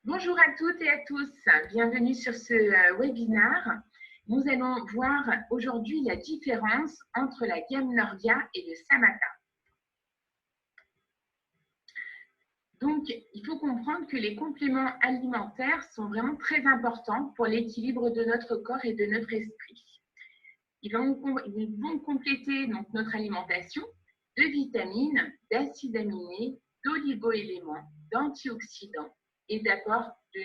Bonjour à toutes et à tous, bienvenue sur ce webinaire. Nous allons voir aujourd'hui la différence entre la gamme Nordia et le Samatha. Donc, il faut comprendre que les compléments alimentaires sont vraiment très importants pour l'équilibre de notre corps et de notre esprit. Ils vont compléter donc, notre alimentation de vitamines, d'acides aminés, d'oligo-éléments, d'antioxydants et d'apports de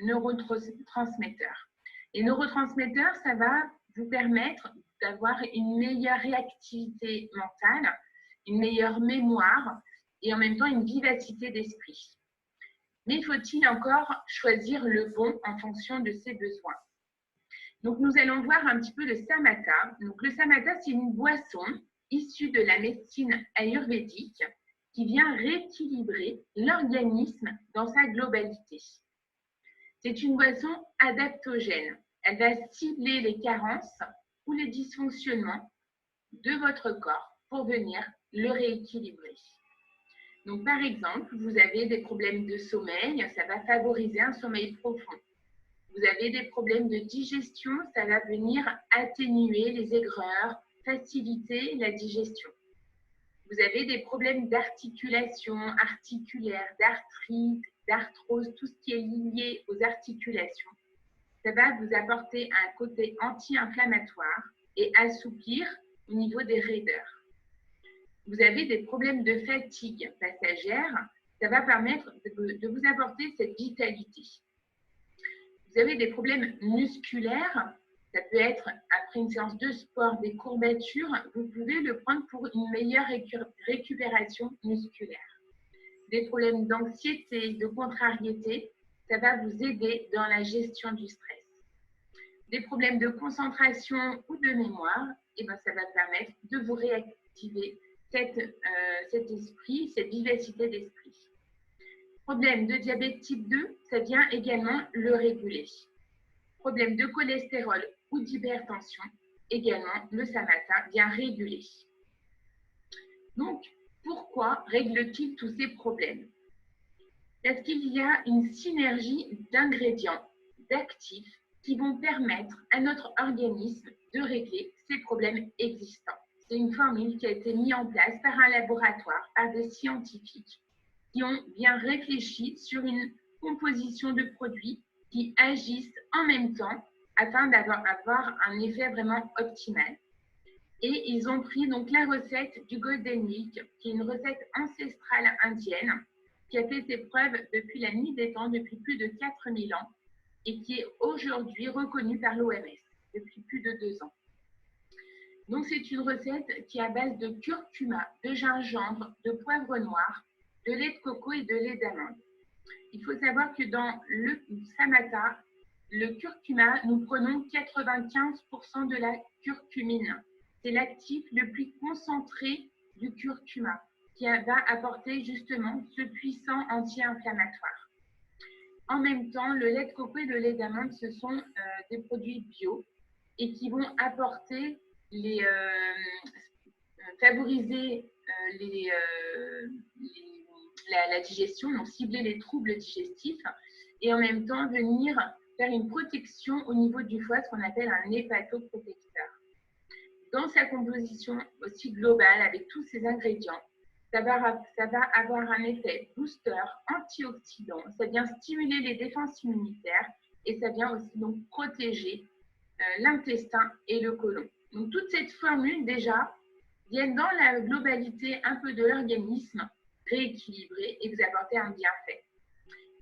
neurotransmetteurs. Les neurotransmetteurs, ça va vous permettre d'avoir une meilleure réactivité mentale, une meilleure mémoire et en même temps une vivacité d'esprit. Mais faut-il encore choisir le bon en fonction de ses besoins? Donc, nous allons voir un petit peu le Samatha. Donc, le Samatha, c'est une boisson issue de la médecine ayurvédique qui vient rééquilibrer l'organisme dans sa globalité. C'est une boisson adaptogène. Elle va cibler les carences ou les dysfonctionnements de votre corps pour venir le rééquilibrer. Donc, par exemple, vous avez des problèmes de sommeil, ça va favoriser un sommeil profond. Vous avez des problèmes de digestion, ça va venir atténuer les aigreurs, faciliter la digestion. Vous avez des problèmes d'articulation, articulaire, d'arthrite, d'arthrose, tout ce qui est lié aux articulations. Ça va vous apporter un côté anti-inflammatoire et assouplir au niveau des raideurs. Vous avez des problèmes de fatigue passagère, ça va permettre de vous apporter cette vitalité. Vous avez des problèmes musculaires, ça peut être après une séance de sport, des courbatures, vous pouvez le prendre pour une meilleure récupération musculaire. Des problèmes d'anxiété, de contrariété, ça va vous aider dans la gestion du stress. Des problèmes de concentration ou de mémoire, et ben ça va permettre de vous réactiver cet esprit, cette vivacité d'esprit. Problème de diabète type 2, ça vient également le réguler. Problème de cholestérol ou d'hypertension, également le Samatha vient réguler. Donc, pourquoi règle-t-il tous ces problèmes? Parce qu'il y a une synergie d'ingrédients, d'actifs qui vont permettre à notre organisme de régler ces problèmes existants. C'est une formule qui a été mise en place par un laboratoire, par des scientifiques qui ont bien réfléchi sur une composition de produits qui agissent en même temps afin d'avoir un effet vraiment optimal. Et ils ont pris donc la recette du Golden Milk, qui est une recette ancestrale indienne, qui a fait ses preuves depuis la nuit des temps, depuis plus de 4000 ans, et qui est aujourd'hui reconnue par l'OMS depuis plus de 2 ans. Donc c'est une recette qui est à base de curcuma, de gingembre, de poivre noir, de lait de coco et de lait d'amande. Il faut savoir que dans le Samatha, le curcuma, nous prenons 95% de la curcumine. C'est l'actif le plus concentré du curcuma qui va apporter justement ce puissant anti-inflammatoire. En même temps, le lait de coco et le lait d'amande, ce sont des produits bio et qui vont apporter favoriser la digestion, donc cibler les troubles digestifs et en même temps venir faire une protection au niveau du foie, ce qu'on appelle un hépatoprotecteur. Dans sa composition aussi globale, avec tous ces ingrédients, ça va avoir un effet booster, antioxydant, ça vient stimuler les défenses immunitaires et ça vient aussi donc protéger l'intestin et le côlon. Donc toute cette formule déjà vient dans la globalité un peu de l'organisme rééquilibrer et vous apporter un bienfait.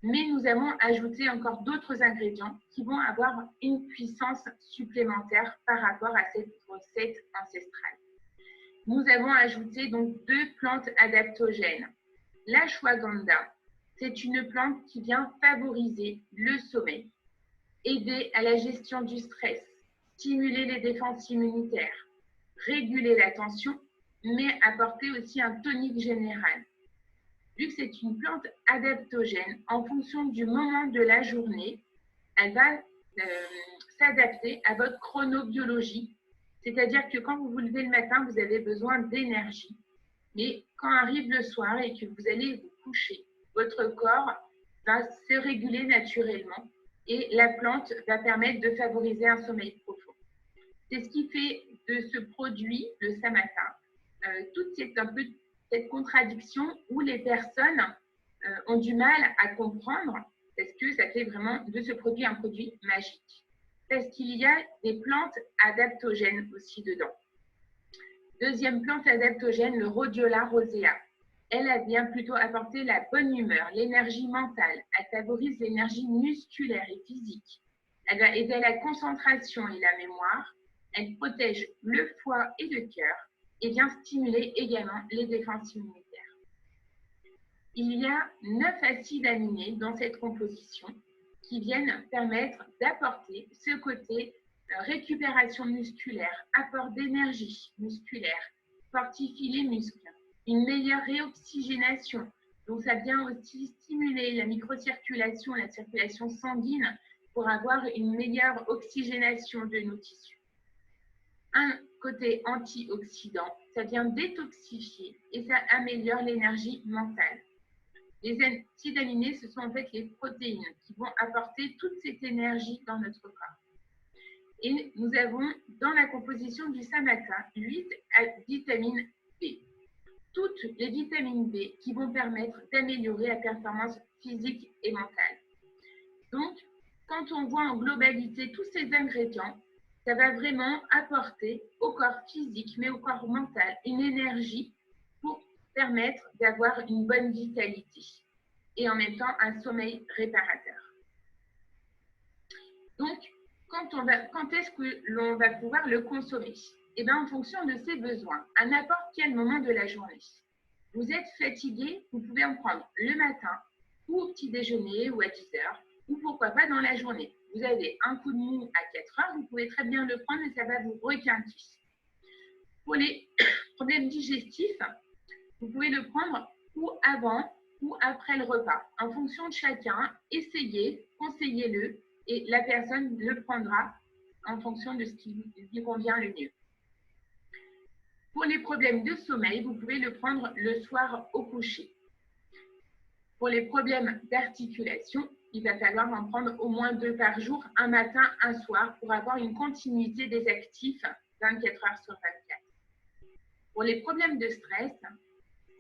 Mais nous avons ajouté encore d'autres ingrédients qui vont avoir une puissance supplémentaire par rapport à cette recette ancestrale. Nous avons ajouté donc 2 plantes adaptogènes. L'ashwagandha, c'est une plante qui vient favoriser le sommeil, aider à la gestion du stress, stimuler les défenses immunitaires, réguler la tension, mais apporter aussi un tonique général. Vu que c'est une plante adaptogène, en fonction du moment de la journée, elle va s'adapter à votre chronobiologie. C'est-à-dire que quand vous vous levez le matin, vous avez besoin d'énergie. Mais quand arrive le soir et que vous allez vous coucher, votre corps va se réguler naturellement et la plante va permettre de favoriser un sommeil profond. C'est ce qui fait de ce produit, le Samatha, toute cette contradiction où les personnes ont du mal à comprendre parce que ça fait vraiment de ce produit un produit magique. Parce qu'il y a des plantes adaptogènes aussi dedans. Deuxième plante adaptogène, le Rhodiola rosea. Elle vient plutôt apporter la bonne humeur, l'énergie mentale. Elle favorise l'énergie musculaire et physique. Elle va aider à la concentration et la mémoire. Elle protège le foie et le cœur et vient stimuler également les défenses immunitaires. Il y a 9 acides aminés dans cette composition qui viennent permettre d'apporter ce côté récupération musculaire, apport d'énergie musculaire, fortifie les muscles, une meilleure réoxygénation. Donc, ça vient aussi stimuler la microcirculation, la circulation sanguine pour avoir une meilleure oxygénation de nos tissus. Un côté antioxydant, ça vient détoxifier et ça améliore l'énergie mentale. Les acides aminés, ce sont en fait les protéines qui vont apporter toute cette énergie dans notre corps. Et nous avons dans la composition du Samatha 8 vitamines B. Toutes les vitamines B qui vont permettre d'améliorer la performance physique et mentale. Donc, quand on voit en globalité tous ces ingrédients, ça va vraiment apporter au corps physique, mais au corps mental, une énergie pour permettre d'avoir une bonne vitalité et en même temps un sommeil réparateur. Donc, quand est-ce que l'on va pouvoir le consommer? Eh bien, en fonction de ses besoins, à n'importe quel moment de la journée. Vous êtes fatigué, vous pouvez en prendre le matin, ou au petit déjeuner, ou à 10 heures, ou pourquoi pas dans la journée. Vous avez un coup de mou à 4 heures, vous pouvez très bien le prendre et ça va vous requinter. Pour les problèmes digestifs, vous pouvez le prendre ou avant ou après le repas. En fonction de chacun, essayez, conseillez-le et la personne le prendra en fonction de ce qui lui convient le mieux. Pour les problèmes de sommeil, vous pouvez le prendre le soir au coucher. Pour les problèmes d'articulation, il va falloir en prendre au moins 2 par jour, un matin, un soir, pour avoir une continuité des actifs 24 heures sur 24. Pour les problèmes de stress,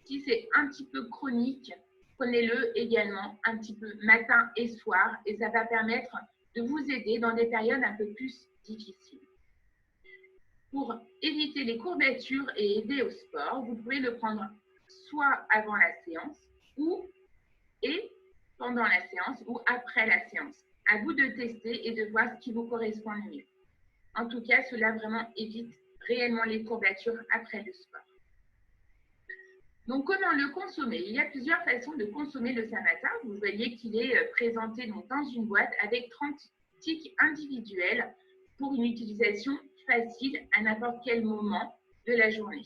si c'est un petit peu chronique, prenez-le également un petit peu matin et soir et ça va permettre de vous aider dans des périodes un peu plus difficiles. Pour éviter les courbatures et aider au sport, vous pouvez le prendre soit avant la séance et pendant la séance ou après la séance. À vous de tester et de voir ce qui vous correspond le mieux. En tout cas, cela vraiment évite réellement les courbatures après le sport. Donc, comment le consommer? Il y a plusieurs façons de consommer le Samatha. Vous voyez qu'il est présenté donc, dans une boîte avec 30 tiques individuelles pour une utilisation facile à n'importe quel moment de la journée.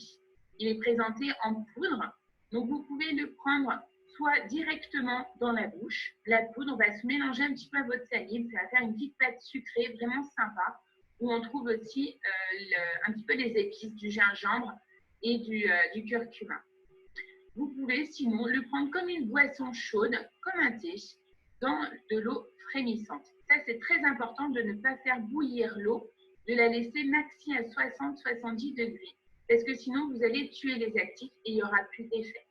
Il est présenté en poudre, donc vous pouvez le prendre soit directement dans la bouche. La poudre va se mélanger un petit peu à votre salive, ça va faire une petite pâte sucrée vraiment sympa, où on trouve aussi un petit peu les épices du gingembre et du curcuma. Vous pouvez sinon le prendre comme une boisson chaude, comme un thé, dans de l'eau frémissante. Ça, c'est très important de ne pas faire bouillir l'eau, de la laisser maxi à 60-70 degrés, parce que sinon, vous allez tuer les actifs et il n'y aura plus d'effet.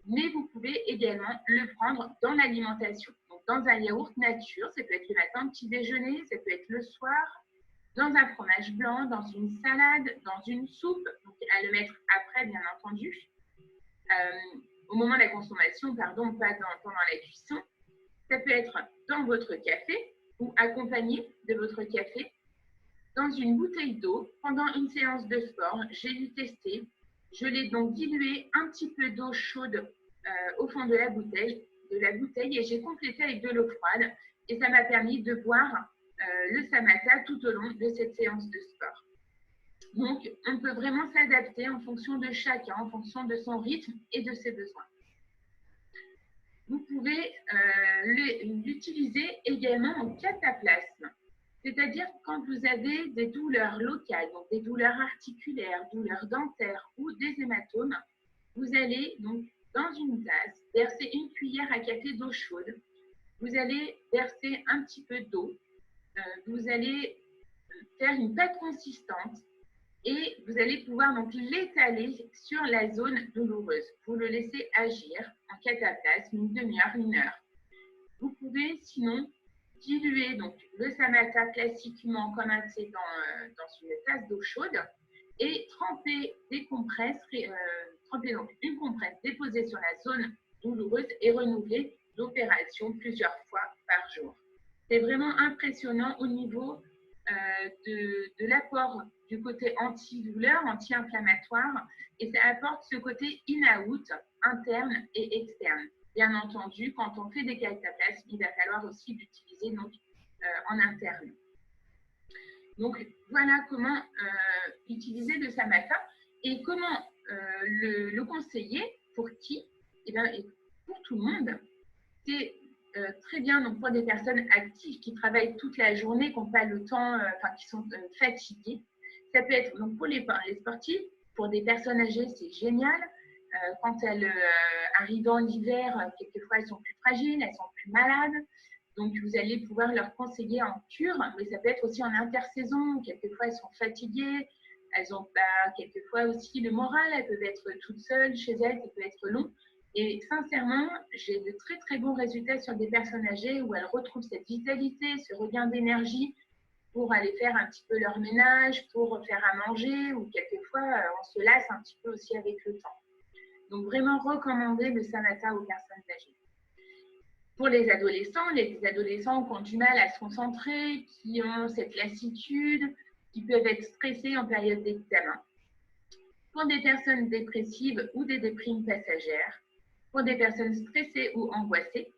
Mais vous pouvez également le prendre dans l'alimentation. Donc, dans un yaourt nature, ça peut être le matin, petit déjeuner, ça peut être le soir, dans un fromage blanc, dans une salade, dans une soupe, donc à le mettre après, bien entendu. Au moment de la consommation, pardon, pas pendant la cuisson. Ça peut être dans votre café ou accompagné de votre café, dans une bouteille d'eau pendant une séance de sport. J'ai dû tester. Je l'ai donc dilué un petit peu d'eau chaude au fond de la bouteille et j'ai complété avec de l'eau froide et ça m'a permis de boire le Samatha tout au long de cette séance de sport. Donc, on peut vraiment s'adapter en fonction de chacun, en fonction de son rythme et de ses besoins. Vous pouvez l'utiliser également en cataplasme, c'est-à-dire quand vous avez des douleurs locales, donc des douleurs articulaires, douleurs dentaires ou des hématomes, vous allez donc dans une tasse verser une cuillère à café d'eau chaude vous allez verser un petit peu d'eau, vous allez faire une pâte consistante et vous allez pouvoir donc l'étaler sur la zone douloureuse. Vous le laissez agir en cataplasme une demi-heure, 1 heure. Vous pouvez sinon diluer donc le samatha classiquement comme un thé dans une tasse d'eau chaude et tremper des compresses, tremper donc une compresse déposée sur la zone douloureuse et renouveler l'opération plusieurs fois par jour. C'est vraiment impressionnant au niveau de l'apport du côté antidouleur, anti-inflammatoire, et ça apporte ce côté in-out, interne et externe. Bien entendu, quand on fait des cataplasmes, il va falloir aussi l'utiliser donc en interne. Donc voilà comment utiliser le samatha et comment le conseiller pour qui? Eh bien, pour tout le monde. C'est très bien donc pour des personnes actives qui travaillent toute la journée, qui n'ont pas le temps, qui sont fatiguées. Ça peut être donc pour les sportifs, pour des personnes âgées, c'est génial. Quand elles arrivent dans l'hiver, quelquefois elles sont plus fragiles, elles sont plus malades. Donc vous allez pouvoir leur conseiller en cure, mais ça peut être aussi en intersaison. Quelquefois elles sont fatiguées, elles ont quelquefois aussi le moral, elles peuvent être toutes seules chez elles, ça peut être long. Et sincèrement, j'ai de très très bons résultats sur des personnes âgées où elles retrouvent cette vitalité, ce regain d'énergie pour aller faire un petit peu leur ménage, pour faire à manger, ou quelquefois on se lasse un petit peu aussi avec le temps. Donc vraiment recommander le samatha aux personnes âgées. Pour les adolescents qui ont du mal à se concentrer, qui ont cette lassitude, qui peuvent être stressés en période d'examen. Pour des personnes dépressives ou des déprimes passagères, pour des personnes stressées ou angoissées,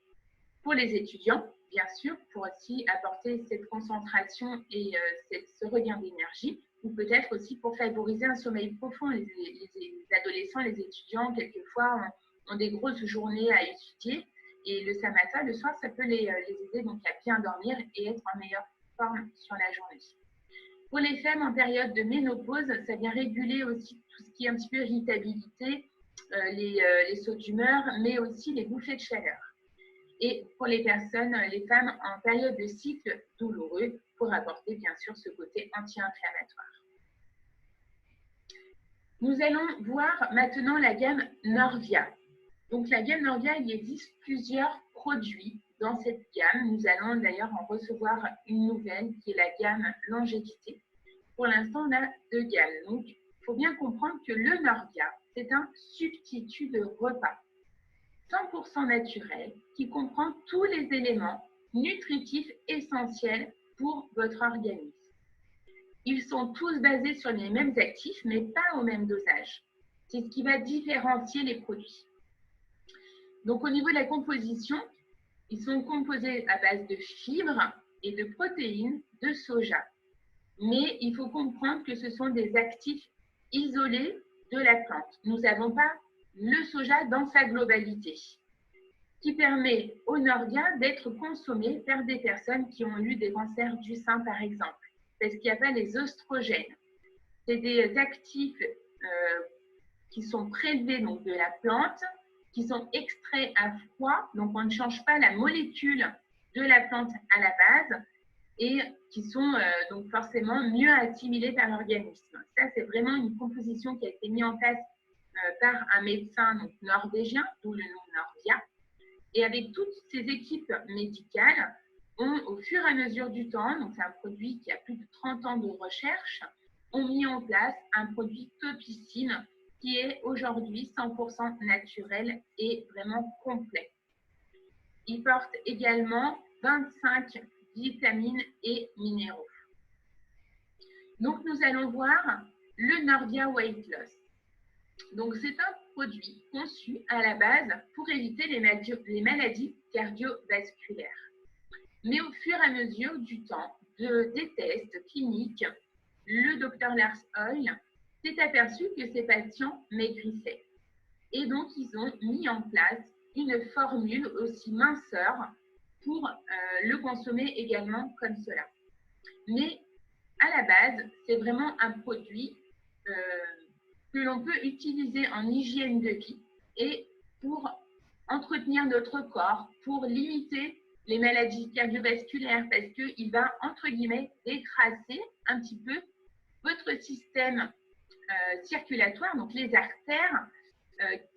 pour les étudiants, bien sûr, pour aussi apporter cette concentration et ce regain d'énergie, ou peut-être aussi pour favoriser un sommeil profond. Les adolescents, les étudiants, quelquefois, ont des grosses journées à étudier, et le samatha, le soir, ça peut les aider donc à bien dormir et être en meilleure forme sur la journée. Pour les femmes en période de ménopause, ça vient réguler aussi tout ce qui est un petit peu irritabilité, les sauts d'humeur, mais aussi les bouffées de chaleur. Et pour les personnes, les femmes en période de cycle douloureux, pour apporter bien sûr ce côté anti-inflammatoire. Nous allons voir maintenant la gamme Norvia. Donc la gamme Norvia, il existe plusieurs produits dans cette gamme. Nous allons d'ailleurs en recevoir une nouvelle qui est la gamme Longévité. Pour l'instant, on a 2 gammes. Donc il faut bien comprendre que le Norvia, c'est un substitut de repas 100% naturel qui comprend tous les éléments nutritifs essentiels pour votre organisme. Ils sont tous basés sur les mêmes actifs, mais pas au même dosage. C'est ce qui va différencier les produits. Donc, au niveau de la composition, ils sont composés à base de fibres et de protéines de soja. Mais il faut comprendre que ce sont des actifs isolés de la plante. Nous n'avons pas le soja dans sa globalité, qui permet au Norvia d'être consommé par des personnes qui ont eu des cancers du sein, par exemple, parce qu'il n'y a pas les oestrogènes. C'est des actifs qui sont prélevés donc, de la plante, qui sont extraits à froid, donc on ne change pas la molécule de la plante à la base, et qui sont donc forcément mieux assimilés par l'organisme. Ça, c'est vraiment une composition qui a été mise en place par un médecin donc, norvégien, d'où le nom Norvia. Et avec toutes ces équipes médicales, au fur et à mesure du temps, donc c'est un produit qui a plus de 30 ans de recherche, ont mis en place un produit topicine qui est aujourd'hui 100% naturel et vraiment complet. Il porte également 25 vitamines et minéraux. Donc, nous allons voir le Norvia Weight Loss. Donc, c'est un produit conçu à la base pour éviter les maladies cardiovasculaires. Mais au fur et à mesure du temps, des tests cliniques, le docteur Lars Oil s'est aperçu que ces patients maigrissaient. Et donc, ils ont mis en place une formule aussi minceur pour le consommer également comme cela. Mais à la base, c'est vraiment un produit que l'on peut utiliser en hygiène de vie et pour entretenir notre corps, pour limiter les maladies cardiovasculaires parce qu'il va, entre guillemets, détracer un petit peu votre système circulatoire, donc les artères,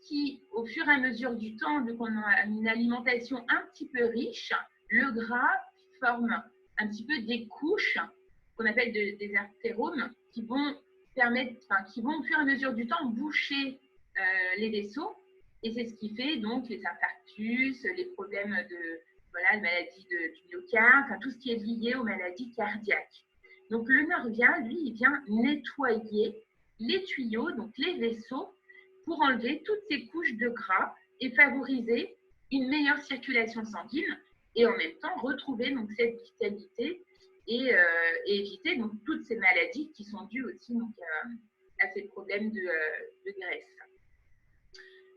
qui, au fur et à mesure du temps, vu qu'on a une alimentation un petit peu riche, le gras forme un petit peu des couches qu'on appelle des artéromes qui vont permettre, qui vont au fur et à mesure du temps boucher les vaisseaux, et c'est ce qui fait donc les infarctus, les problèmes de voilà, maladie du myocarde, enfin tout ce qui est lié aux maladies cardiaques. Donc le nervien, lui, il vient nettoyer les tuyaux, donc les vaisseaux, pour enlever toutes ces couches de gras et favoriser une meilleure circulation sanguine et en même temps retrouver donc cette vitalité et éviter donc toutes ces maladies qui sont dues aussi donc, à ces problèmes de graisse.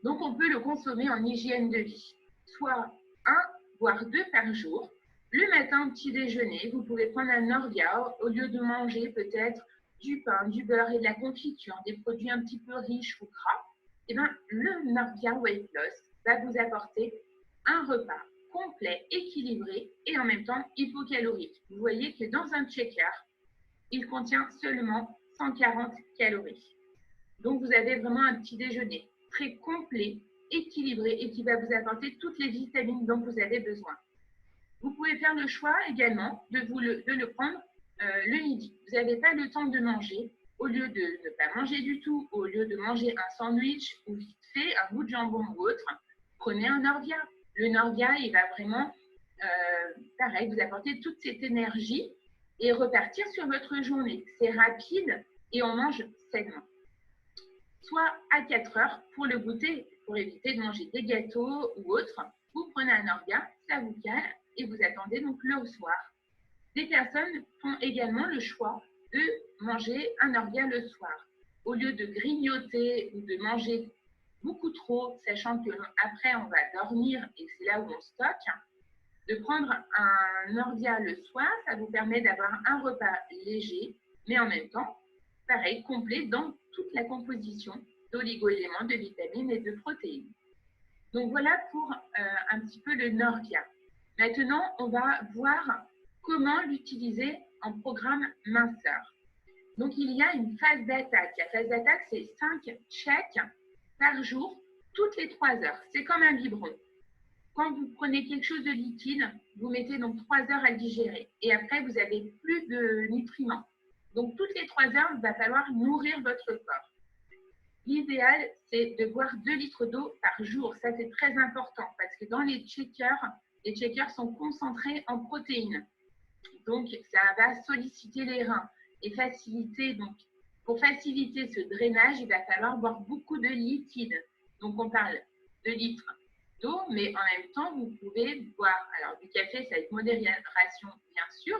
Donc on peut le consommer en hygiène de vie, soit 1 voire 2 par jour. Le matin, petit déjeuner, vous pouvez prendre un Norvia au lieu de manger peut-être du pain, du beurre et de la confiture, des produits un petit peu riches ou gras. Eh bien, le Norvia Weight Loss va vous apporter un repas complet, équilibré et en même temps hypocalorique. Vous voyez que dans un shaker, il contient seulement 140 calories. Donc, vous avez vraiment un petit déjeuner très complet, équilibré et qui va vous apporter toutes les vitamines dont vous avez besoin. Vous pouvez faire le choix également de le prendre le midi. Vous n'avez pas le temps de manger. Au lieu de ne pas manger du tout, au lieu de manger un sandwich ou vite fait un bout de jambon ou autre, prenez un Norvia. Le Norvia, il va vraiment, pareil, vous apporter toute cette énergie et repartir sur votre journée. C'est rapide et on mange sainement. Soit à 4 heures pour le goûter, pour éviter de manger des gâteaux ou autres, vous prenez un Norvia, ça vous cale et vous attendez donc le soir. Des personnes font également le choix de manger un Norvia le soir. Au lieu de grignoter ou de manger beaucoup trop, sachant qu'après on va dormir et c'est là où on stocke, de prendre un Norvia le soir, ça vous permet d'avoir un repas léger, mais en même temps, pareil, complet dans toute la composition d'oligo-éléments, de vitamines et de protéines. Donc voilà pour un petit peu le Norvia. Maintenant, on va voir comment l'utiliser en programme minceur. Donc, il y a une phase d'attaque. La phase d'attaque, c'est 5 checks par jour, toutes les 3 heures. C'est comme un biberon. Quand vous prenez quelque chose de liquide, vous mettez donc 3 heures à le digérer. Et après, vous n'avez plus de nutriments. Donc, toutes les 3 heures, il va falloir nourrir votre corps. L'idéal, c'est de boire 2 litres d'eau par jour. Ça, c'est très important parce que dans les shakers sont concentrés en protéines. Donc, ça va solliciter les reins et faciliter. Donc, pour faciliter ce drainage, il va falloir boire beaucoup de liquide. Donc, on parle de litres d'eau, mais en même temps, vous pouvez boire alors du café, ça va être modération, bien sûr,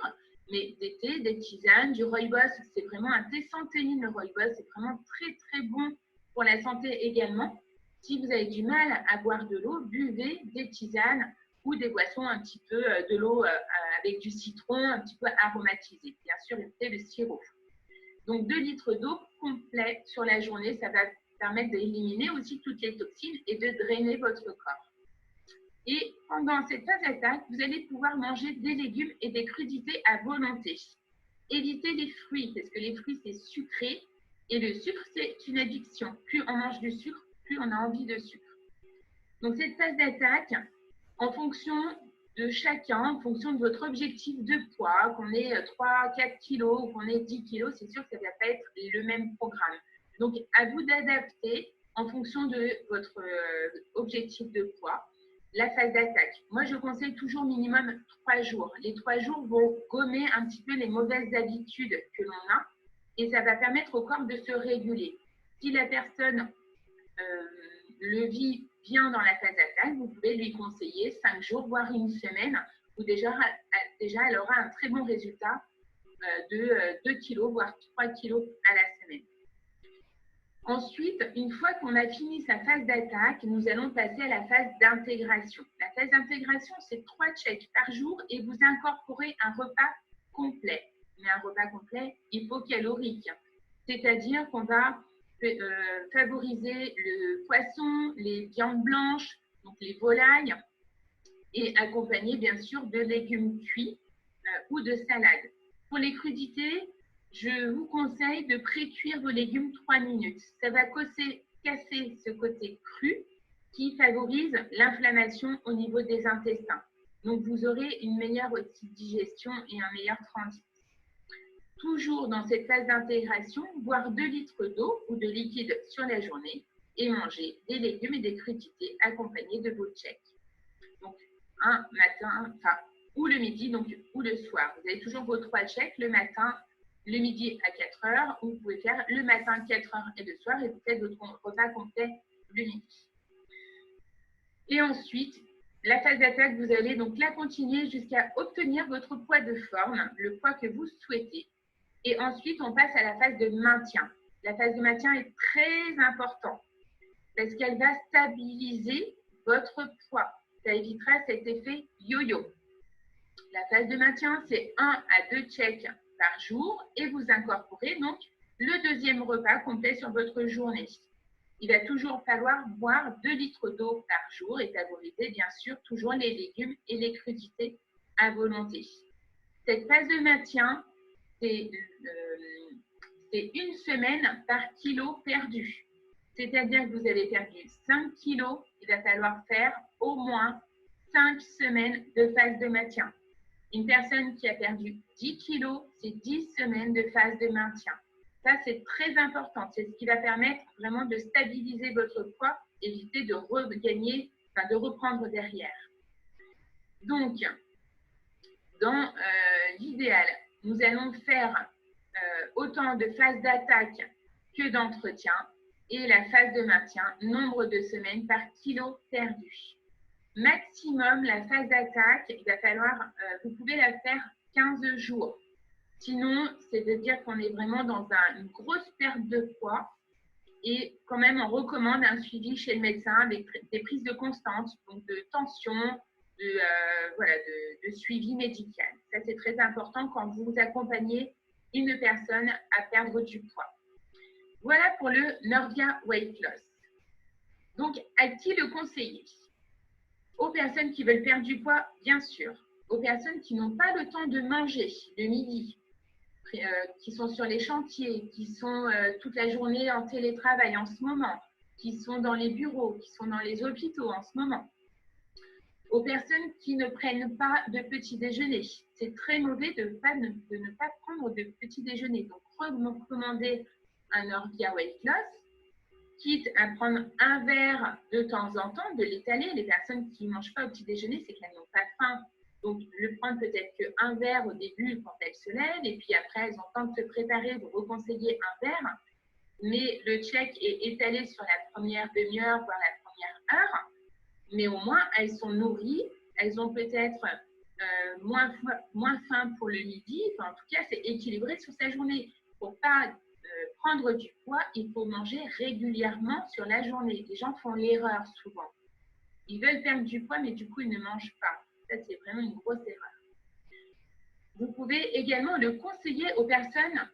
mais des thés, des tisanes, du rooibos. C'est vraiment un thé sans théine, le rooibos. C'est vraiment très, très bon pour la santé également. Si vous avez du mal à boire de l'eau, buvez des tisanes ou des boissons un petit peu de l'eau avec du citron, un petit peu aromatisé. Bien sûr, évitez le sirop. Donc, 2 litres d'eau complet sur la journée, ça va permettre d'éliminer aussi toutes les toxines et de drainer votre corps. Et pendant cette phase d'attaque, vous allez pouvoir manger des légumes et des crudités à volonté. Évitez les fruits, parce que les fruits, c'est sucré. Et le sucre, c'est une addiction. Plus on mange du sucre, plus on a envie de sucre. Donc, cette phase d'attaque, en fonction de chacun, en fonction de votre objectif de poids, qu'on ait 3-4 kilos ou qu'on ait 10 kilos, c'est sûr que ça ne va pas être le même programme. Donc, à vous d'adapter en fonction de votre objectif de poids, la phase d'attaque. Moi, je conseille toujours minimum 3 jours. Les 3 jours vont gommer un petit peu les mauvaises habitudes que l'on a et ça va permettre au corps de se réguler. Si la personne le vit bien dans la phase d'attaque, vous pouvez lui conseiller 5 jours, voire une semaine, où déjà elle aura un très bon résultat de 2 kilos, voire 3 kilos à la semaine. Ensuite, une fois qu'on a fini sa phase d'attaque, nous allons passer à la phase d'intégration. La phase d'intégration, c'est 3 checks par jour et vous incorporez un repas complet. Mais un repas complet hypocalorique, c'est-à-dire qu'on va favoriser le poisson, les viandes blanches, donc les volailles, et accompagné bien sûr de légumes cuits ou de salade. Pour les crudités, je vous conseille de pré-cuire vos légumes 3 minutes. Ça va casser ce côté cru qui favorise l'inflammation au niveau des intestins. Donc, vous aurez une meilleure aussi digestion et un meilleur transit. Toujours dans cette phase d'intégration, boire 2 litres d'eau ou de liquide sur la journée et manger des légumes et des crudités accompagnés de vos tchèques. Donc, un matin, enfin, ou le midi, donc, ou le soir. Vous avez toujours vos 3 tchèques le matin, le midi à 4 heures, ou vous pouvez faire le matin 4 heures et le soir, et peut-être votre repas complet le midi. Et ensuite, la phase d'attaque, vous allez donc la continuer jusqu'à obtenir votre poids de forme, le poids que vous souhaitez. Et ensuite, on passe à la phase de maintien. La phase de maintien est très importante parce qu'elle va stabiliser votre poids. Ça évitera cet effet yo-yo. La phase de maintien, c'est 1 à 2 tchèques par jour et vous incorporez donc le deuxième repas complet sur votre journée. Il va toujours falloir boire 2 litres d'eau par jour et favoriser bien sûr toujours les légumes et les crudités à volonté. Cette phase de maintien, c'est 1 semaine par kilo perdu. C'est-à-dire que vous avez perdu 5 kilos, il va falloir faire au moins 5 semaines de phase de maintien. Une personne qui a perdu 10 kilos, c'est 10 semaines de phase de maintien. Ça, c'est très important. C'est ce qui va permettre vraiment de stabiliser votre poids, éviter de regagner, enfin de reprendre derrière. Donc, dans l'idéal, nous allons faire autant de phases d'attaque que d'entretien et la phase de maintien, nombre de semaines par kilo perdu. Maximum, la phase d'attaque, il va falloir, vous pouvez la faire 15 jours. Sinon, c'est de dire qu'on est vraiment dans une grosse perte de poids et quand même, on recommande un suivi chez le médecin avec des prises de constante, donc de tension, de suivi médical. Ça, c'est très important quand vous accompagnez une personne à perdre du poids. Voilà pour le Norvia Weight Loss. Donc, à qui le conseiller? Aux personnes qui veulent perdre du poids, bien sûr. Aux personnes qui n'ont pas le temps de manger le midi, qui sont sur les chantiers, qui sont toute la journée en télétravail en ce moment, qui sont dans les bureaux, qui sont dans les hôpitaux en ce moment. Aux personnes qui ne prennent pas de petit déjeuner. C'est très mauvais de ne pas prendre de petit déjeuner. Donc, recommandez un Norvia Weight Loss, quitte à prendre un verre de temps en temps, de l'étaler. Les personnes qui ne mangent pas au petit déjeuner, c'est qu'elles n'ont pas faim. Donc, le prendre peut-être qu'un verre au début quand elles se lèvent, et puis après, elles ont le temps de se préparer, de reconseiller un verre. Mais le check est étalé sur la première demi-heure, voire la première heure. Mais au moins, elles sont nourries, elles ont peut-être moins faim pour le midi. Enfin, en tout cas, c'est équilibré sur sa journée. Pour ne pas prendre du poids, il faut manger régulièrement sur la journée. Les gens font l'erreur souvent. Ils veulent perdre du poids, mais du coup, ils ne mangent pas. Ça, c'est vraiment une grosse erreur. Vous pouvez également le conseiller aux personnes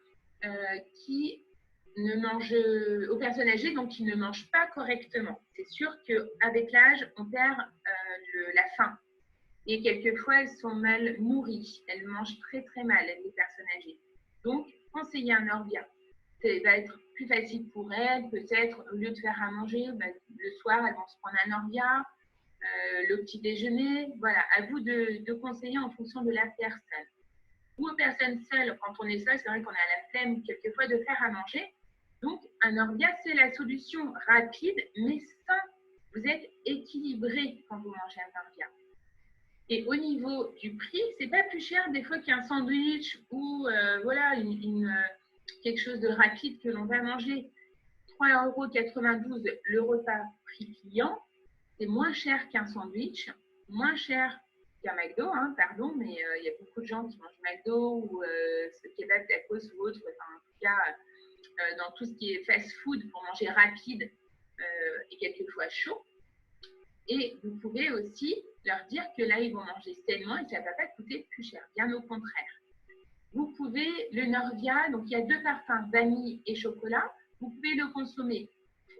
aux personnes âgées, donc qui ne mangent pas correctement. C'est sûr qu'avec l'âge, on perd la faim. Et quelquefois, elles sont mal nourries. Elles mangent très, très mal, les personnes âgées. Donc, conseiller un Norvia. Ça va être plus facile pour elles. Peut-être, au lieu de faire à manger, le soir, elles vont se prendre un Norvia. Le petit déjeuner. Voilà, à vous de conseiller en fonction de la personne. Ou aux personnes seules, quand on est seul, c'est vrai qu'on a la flemme quelquefois de faire à manger. Donc, un Norvia, c'est la solution rapide, mais sain. Vous êtes équilibré quand vous mangez un Norvia. Et au niveau du prix, c'est pas plus cher des fois qu'un sandwich ou quelque chose de rapide que l'on va manger. 3,92 € le repas prix client, c'est moins cher qu'un sandwich, moins cher qu'un McDo, pardon, mais il y a beaucoup de gens qui mangent McDo ou ce kebab tacos ou autre, en tout cas dans tout ce qui est fast-food pour manger rapide et quelquefois chaud. Et vous pouvez aussi leur dire que là, ils vont manger sainement et ça ne va pas coûter plus cher, bien au contraire. Vous pouvez, le Norvia, donc il y a 2 parfums, vanille et chocolat, vous pouvez le consommer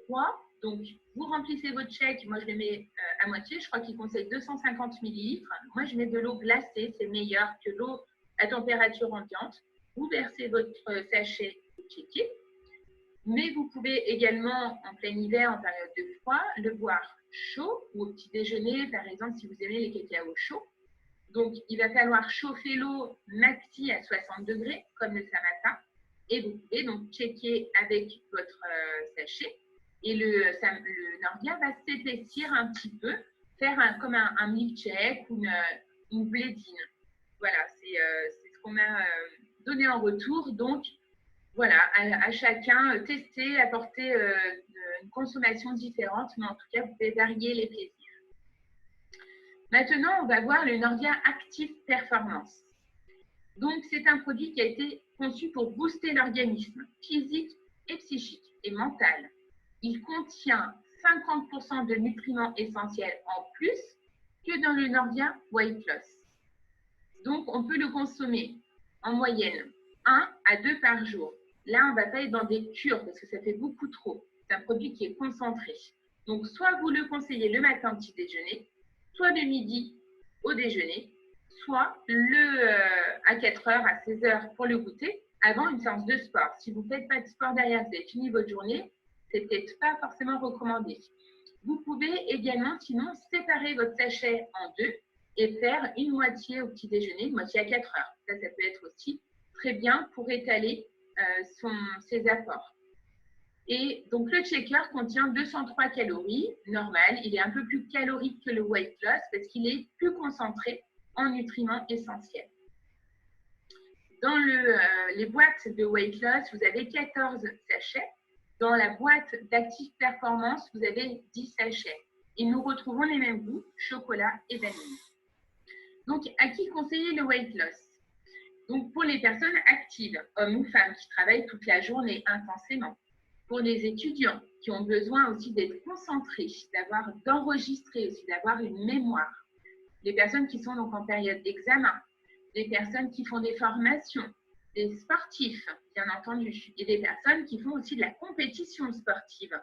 froid Donc, vous remplissez votre shake. Moi, je le mets à moitié. Je crois qu'il conseille 250 millilitres. Moi, je mets de l'eau glacée. C'est meilleur que l'eau à température ambiante. Vous versez votre sachet de checker. Mais vous pouvez également, en plein hiver, en période de froid, le boire chaud ou au petit déjeuner, par exemple, si vous aimez les cacao chauds. Donc, il va falloir chauffer l'eau maxi à 60 degrés, comme le Samata. Et vous pouvez donc checker avec votre sachet. Et le Nordia va s'épaissir un petit peu, faire comme un milkshake ou une blédine. Voilà, c'est ce qu'on m'a donné en retour. Donc, voilà, à chacun, tester, apporter une consommation différente, mais en tout cas, vous pouvez varier les plaisirs. Maintenant, on va voir le Nordia Active Performance. Donc, c'est un produit qui a été conçu pour booster l'organisme physique et psychique et mental. Il contient 50% de nutriments essentiels en plus que dans le Nordia Weight Loss. Donc, on peut le consommer en moyenne 1 à 2 par jour. Là, on ne va pas être dans des cures parce que ça fait beaucoup trop. C'est un produit qui est concentré. Donc, soit vous le conseillez le matin au petit déjeuner, soit le midi au déjeuner, soit à 4h, à 16h pour le goûter, avant une séance de sport. Si vous ne faites pas de sport derrière, vous avez fini votre journée, c'est peut-être pas forcément recommandé. Vous pouvez également, sinon, séparer votre sachet en deux et faire une moitié au petit déjeuner, une moitié à 4h. Ça peut être aussi très bien pour étaler ses apports. Et donc, le shaker contient 203 calories, normal. Il est un peu plus calorique que le weight loss parce qu'il est plus concentré en nutriments essentiels. Dans les boîtes de weight loss, vous avez 14 sachets. Dans la boîte d'Active Performance, vous avez 10 sachets. Et nous retrouvons les mêmes goûts, chocolat et vanille. Donc, à qui conseiller le weight loss? Donc, pour les personnes actives, hommes ou femmes, qui travaillent toute la journée intensément. Pour les étudiants qui ont besoin aussi d'être concentrés, d'enregistrer aussi, d'avoir une mémoire. Les personnes qui sont donc en période d'examen, les personnes qui font des formations, des sportifs, bien entendu, et des personnes qui font aussi de la compétition sportive,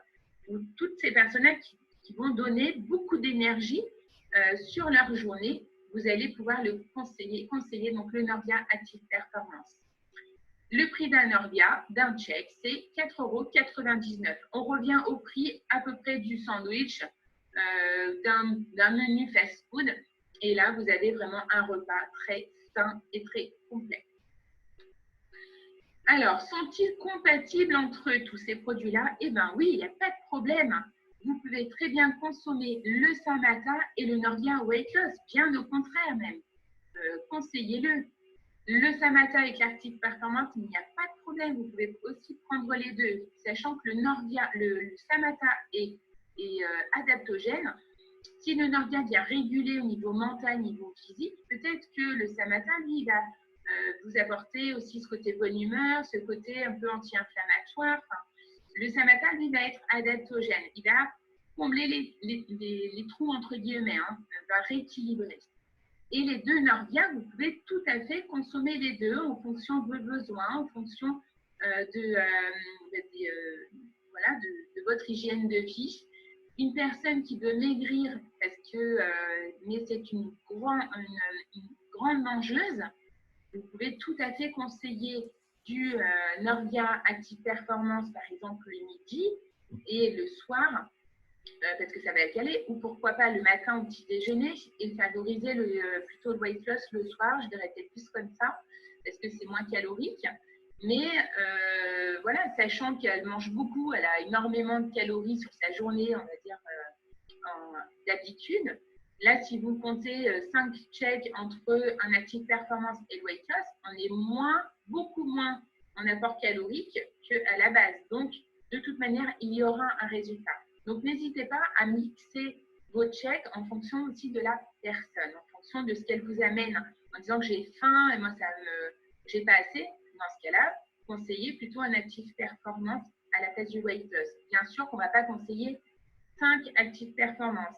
ou toutes ces personnes-là qui vont donner beaucoup d'énergie sur leur journée. Vous allez pouvoir le conseiller donc le Nordia Active Performance. Le prix d'un Nordia, d'un check, c'est 4,99 €. On revient au prix à peu près du sandwich, d'un menu fast-food. Et là, vous avez vraiment un repas très sain et très complet. Alors, sont-ils compatibles entre eux, tous ces produits-là? Eh bien oui, il n'y a pas de problème. Vous pouvez très bien consommer le Samata et le Nordia Weight Loss, bien au contraire même. Conseillez-le. Le Samata avec l'Active Performance, il n'y a pas de problème. Vous pouvez aussi prendre les deux, sachant que le Samata est adaptogène. Si le Nordia vient réguler au niveau mental, au niveau physique, peut-être que le Samata, lui, va vous apporter aussi ce côté bonne humeur, ce côté un peu anti-inflammatoire. Enfin, le Samata, lui, va être adaptogène. Il va combler les trous, entre guillemets, va rééquilibrer. Et les deux Nordia, vous pouvez tout à fait consommer les deux en fonction de vos besoins, en fonction de votre hygiène de vie. Une personne qui veut maigrir parce que mais c'est une grande mangeuse, vous pouvez tout à fait conseiller du Nordia Active Performance, par exemple, le midi et le soir, parce que ça va caler, ou pourquoi pas le matin au petit déjeuner et favoriser plutôt le weight loss le soir, je dirais peut-être plus comme ça, parce que c'est moins calorique. Mais voilà, sachant qu'elle mange beaucoup, elle a énormément de calories sur sa journée, on va dire, d'habitude. Là, si vous comptez 5 checks entre un Active Performance et le weight loss, on est beaucoup moins en apport calorique qu'à la base. Donc, de toute manière, il y aura un résultat. Donc, n'hésitez pas à mixer vos checks en fonction aussi de la personne, en fonction de ce qu'elle vous amène, en disant que j'ai faim et moi, j'ai pas assez. Dans ce cas-là, conseillez plutôt un Active Performance à la place du weight loss. Bien sûr qu'on ne va pas conseiller 5 Active Performance.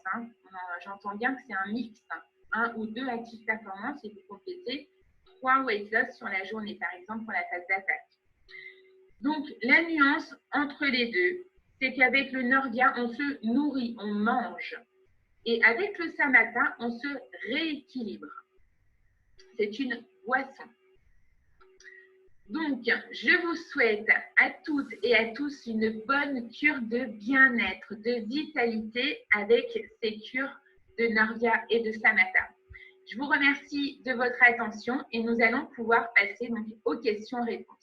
J'entends bien que c'est un mix, 1 ou 2 Active Performance et vous complétez 3 weight loss sur la journée, par exemple pour la phase d'attaque. Donc, la nuance entre les deux, c'est qu'avec le Norvia, on se nourrit, on mange. Et avec le Samatha, on se rééquilibre. C'est une boisson. Donc, je vous souhaite à toutes et à tous une bonne cure de bien-être, de vitalité avec ces cures de Norvia et de Samatha. Je vous remercie de votre attention et nous allons pouvoir passer donc aux questions-réponses.